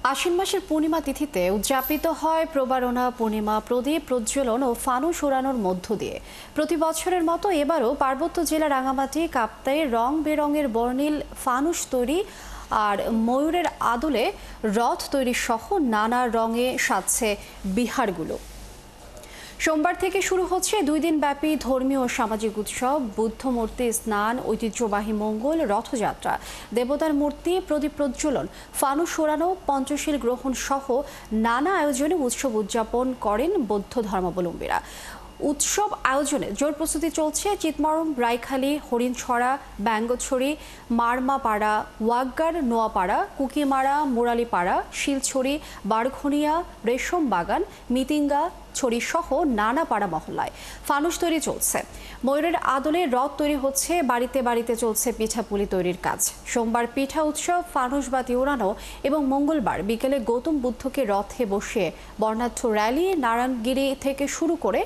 আশ্বিন মাসের পূর্ণিমা তিথিতে উদযাপিত হয় প্রবারণা পূর্ণিমা প্রদীপ প্রজ্বলন ও ফানুস ওড়ানোর মধ্য দিয়ে। প্রতি বছরের মতো এবারও পার্বত্য জেলা রাঙামাটি কাপ্তাইয়ে রং বেরঙের বর্ণিল ফানুস তৈরি আর ময়ূরের আদলে রথ তৈরি সহ নানা রঙে সাজছে বিহারগুলো। সোমবার থেকে শুরু হচ্ছে 2 দিন ব্যাপী ধর্মীয় ও সামাজিক উৎসব, বুদ্ধ মূর্তি স্নান, ঐতিহ্যবাহী মঙ্গল রথযাত্রা, দেবতার মূর্তি প্রদীপ প্রজ্বলন, ফানুস ওড়ানো, পঞ্চশীল গ্রহণ সহ নানা আয়োজনে উৎসব উদযাপন করেন বৌদ্ধ ধর্মাবলম্বীরা। উৎসব আয়োজনে জোর প্রস্তুতি চলছে চিতমারম, রাইখালী, হরিণছড়া, ব্যাঙ্গছড়ি, মারমাপাড়া, ওয়াগ্গার, নোয়াপাড়া, কুকিমারা, মুরালিপাড়া, শিলছড়ি, বারঘনিয়া, রেশম বাগান, মিতিঙ্গা, ছড়ি সহ নানা পাড়া মহল্লায় ফানুস তৈরি চলছে। ময়ূরের আদলে রথ তৈরি হচ্ছে, বাড়িতে বাড়িতে চলছে পিঠাপুলি তৈরির কাজ। সোমবার পিঠা উৎসব, ফানুসবাতি ওড়ানো এবং মঙ্গলবার বিকেলে গৌতম বুদ্ধকে রথে বসিয়ে বর্ণাঢ্য র্যালি নারায়ণগিরি থেকে শুরু করে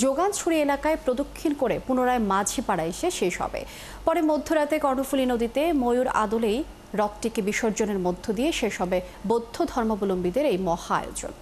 যোগানছড়ি এলাকায় প্রদক্ষিণ করে পুনরায় মাঝিপাড়া এসে শেষ হবে। পরে মধ্যরাতে কর্ণফুলী নদীতে ময়ূর আদলেই রথটিকে বিসর্জনের মধ্য দিয়ে শেষ হবে বৌদ্ধ ধর্মাবলম্বীদের এই মহা আয়োজন।